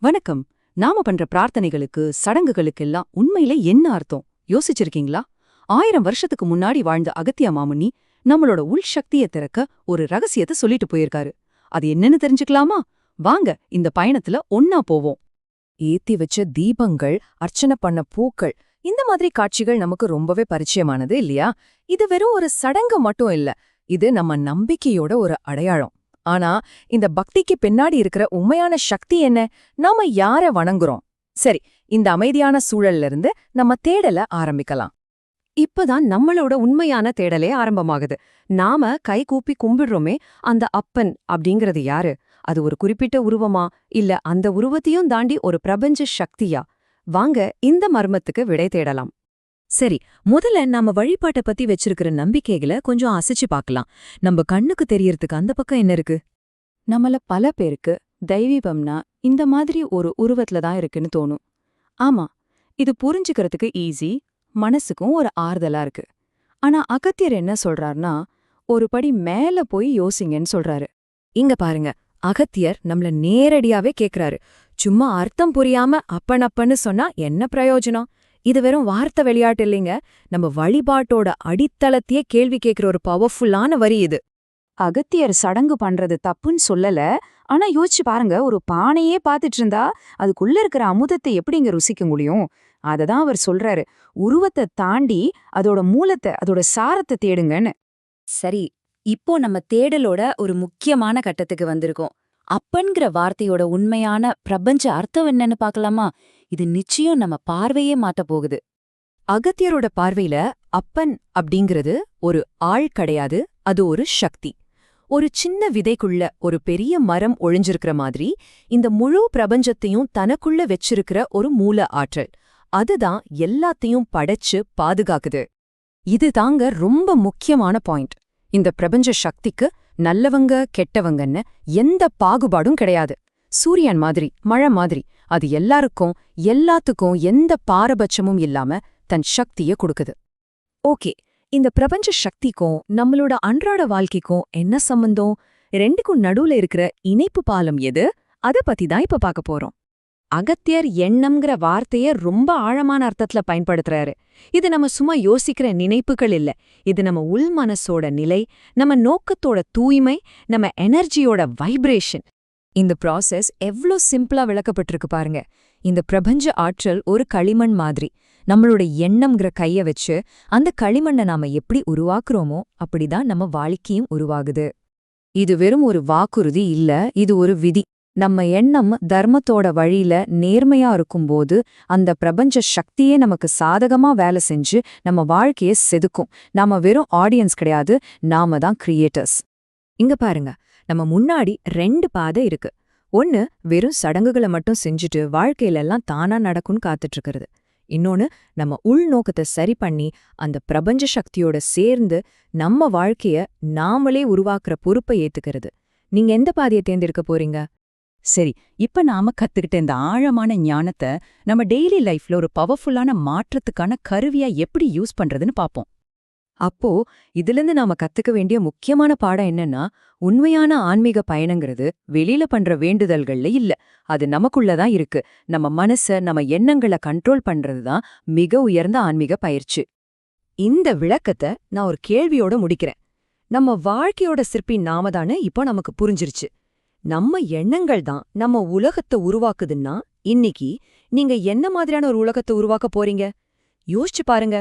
வணக்கம். நாம பண்ற பிரார்த்தனைகளுக்கு சடங்குகளுக்கெல்லாம் உண்மையிலே என்ன அர்த்தம் யோசிச்சிருக்கீங்களா? 1000 வருஷத்துக்கு முன்னாடி வாழ்ந்த அகத்திய மாமுனி நம்மளோட உள் சக்தியை திறக்க ஒரு ரகசியத்தை சொல்லிட்டு போயிருக்காரு. அது என்னன்னு தெரிஞ்சுக்கலாமா? வாங்க இந்த பயணத்துல ஒன்னா போவோம். ஏத்தி வச்ச தீபங்கள், அர்ச்சனை பண்ண பூக்கள், இந்த மாதிரி காட்சிகள் நமக்கு ரொம்பவே பரிச்சயமானது இல்லையா? இது வெறும் ஒரு சடங்கு மட்டும் இல்ல, இது நம்ம நம்பிக்கையோட ஒரு அடையாளம். ஆனா இந்த பக்திக்கு பின்னாடி இருக்கிற உண்மையான சக்தி என்ன? நாம யார வணங்குறோம்? சரி, இந்த அமைதியான சூழல்ல இருந்து நம்ம தேடல ஆரம்பிக்கலாம். இப்பதான் நம்மளோட உண்மையான தேடலே ஆரம்பமாகுது. நாம கை கூப்பி கும்பிடுறோமே, அந்த அப்பன் அப்படிங்கறது யாரு? அது ஒரு குறிப்பிட்ட உருவமா, இல்ல அந்த உருவத்தையும் தாண்டி ஒரு பிரபஞ்ச சக்தியா? வாங்க இந்த மர்மத்துக்கு விடை தேடலாம். சரி, முதல்ல நம்ம வழிபாட்டை பத்தி வச்சிருக்கிற நம்பிக்கைகளை கொஞ்சம் அசைச்சு பார்க்கலாம். நம்ம கண்ணுக்கு தெரியறதுக்கு அந்த பக்கம் என்ன இருக்கு? நம்மள பல பேருக்கு தெய்வீபம்னா இந்த மாதிரி ஒரு உருவத்துல தான் இருக்குன்னு தோணும். ஆமா, இது புரிஞ்சுக்கிறதுக்கு ஈஸி, மனசுக்கும் ஒரு ஆறுதலா இருக்கு. ஆனா அகத்தியர் என்ன சொல்றாருன்னா, ஒரு படி மேல போய் யோசிங்கன்னு சொல்றாரு. இங்க பாருங்க, அகத்தியர் நம்மள நேரடியாவே கேக்குறாரு. சும்மா அர்த்தம் புரியாம அப்பன்னு சொன்னா என்ன பிரயோஜனம்? இது வெறும் வார்த்தை விளையாட்டு இல்லைங்க, நம்ம வழிபாட்டோட அடித்தளத்தையே கேள்வி கேட்கிற ஒரு பவர்ஃபுல்லான வரி இது. அகத்தியர் சடங்கு பண்றது தப்புன்னு சொல்லல. ஆனா யோசிச்சு பாருங்க, ஒரு பானையே பாத்துட்டு இருந்தா அதுக்குள்ள இருக்கிற அமுதத்தை எப்படிங்க ருசிக்க முடியும்? அததான் அவர் சொல்றாரு, உருவத்தை தாண்டி அதோட மூலத்தை, அதோட சாரத்தை தேடுங்கன்னு. சரி, இப்போ நம்ம தேடலோட ஒரு முக்கியமான கட்டத்துக்கு வந்திருக்கோம். அப்பன்கிற வார்த்தையோட உண்மையான பிரபஞ்ச அர்த்தம் என்னன்னு பார்க்கலாமா? இது நிச்சயம் நம்ம பார்வையே மாத்த போகுது. அகத்தியரோட பார்வையில அப்பன் அப்படிங்கிறது ஒரு ஆள் கிடையாது, அது ஒரு சக்தி. ஒரு சின்ன விதைக்குள்ள ஒரு பெரிய மரம் ஒழிஞ்சிருக்கிற மாதிரி இந்த முழு பிரபஞ்சத்தையும் தனக்குள்ள வச்சிருக்கிற ஒரு மூல ஆற்றல். அதுதான் எல்லாத்தையும் படைச்சு பாதுகாக்குது. இது தாங்க ரொம்ப முக்கியமான பாயிண்ட். இந்த பிரபஞ்ச சக்திக்கு நல்லவங்க கெட்டவங்கன்னு எந்த பாகுபாடும் கிடையாது. சூரியன் மாதிரி, மழை மாதிரி, அது எல்லாத்துக்கும் எந்த பாரபட்சமும் இல்லாம தன் சக்தியை கொடுக்குது. ஓகே, இந்த பிரபஞ்ச சக்திக்கும் நம்மளோட அன்றாட வாழ்க்கைக்கும் என்ன சம்பந்தம்? ரெண்டுக்கும் நடுவுல இருக்கிற இணைப்பு பாலம் எது? அத பத்தி தான் இப்ப பார்க்க போறோம். அகத்தியர் எண்ணம்ங்கிற வார்த்தைய ரொம்ப ஆழமான அர்த்தத்துல பயன்படுத்துறாரு. இது நம்ம சும்மா யோசிக்கிற நினைப்புகள் இல்ல, இது நம்ம உள் மனசோட நிலை, நம்ம நோக்கத்தோட தூய்மை, நம்ம எனர்ஜியோட வைப்ரேஷன். இந்த ப்ராசஸ் எவ்ளோ சிம்பிளா விளக்கப்பட்டிருக்கு பாருங்க. இந்த பிரபஞ்ச ஆற்றல் ஒரு களிமண் மாதிரி. நம்மளோட எண்ணம்ங்கிற கைய வச்சு அந்த களிமண்ணை நாம எப்படி உருவாக்குறோமோ அப்படிதான் நம்ம வாழ்க்கையும் உருவாகுது. இது வெறும் ஒரு வாக்குறுதி இல்ல, இது ஒரு விதி. நம்ம எண்ணம் தர்மத்தோட வழியில நேர்மையா இருக்கும்போது அந்த பிரபஞ்ச சக்தியே நமக்கு சாதகமா வேலை செஞ்சு நம்ம வாழ்க்கையை செதுக்கும். நாம வெறும் ஆடியன்ஸ் கிடையாது, நாம தான் கிரியேட்டர்ஸ். இங்க பாருங்க, நம்ம முன்னாடி 2 பாதை இருக்கு. ஒன்னு வெறும் சடங்குகளை மட்டும் செஞ்சுட்டு வாழ்க்கையிலெல்லாம் தானா நடக்கும்னு காத்துட்டு இருக்கிறது. இன்னொன்னு நம்ம உள்நோக்கத்தை சரி பண்ணி அந்த பிரபஞ்ச சக்தியோட சேர்ந்து நம்ம வாழ்க்கைய நாமளே உருவாக்குற பொறுப்பை ஏத்துக்கிறது. நீங்க எந்த பாதையை தேர்ந்தெடுக்க போறீங்க? சரி, இப்ப நாம கத்துக்கிட்ட இந்த ஆழமான ஞானத்தை நம்ம டெய்லி லைஃப்ல ஒரு பவர்ஃபுல்லான மாற்றத்துக்கான கருவியா எப்படி யூஸ் பண்றதுன்னு பாப்போம். அப்போ இதிலிருந்து நாம கத்துக்க வேண்டிய முக்கியமான பாடம் என்னன்னா, உண்மையான ஆன்மீக பயணங்கிறது வெளியில பண்ற வேண்டுதல்கள்ல இல்ல, அது நமக்குள்ளதான் இருக்கு. நம்ம மனச, நம்ம எண்ணங்களை கண்ட்ரோல் பண்றதுதான் மிக உயர்ந்த ஆன்மீக பயிற்சி. இந்த விளக்கத்தை நான் ஒரு கேள்வியோட முடிக்கிறேன். நம்ம வாழ்க்கையோட சிற்பி நாமதானே இப்போ நமக்கு புரிஞ்சிருச்சு. நம்ம எண்ணங்கள் தான் நம்ம உலகத்தை உருவாக்குதுன்னா, இன்னைக்கு நீங்க என்ன மாதிரியான ஒரு உலகத்தை உருவாக்க போறீங்க? யோசிச்சு பாருங்க.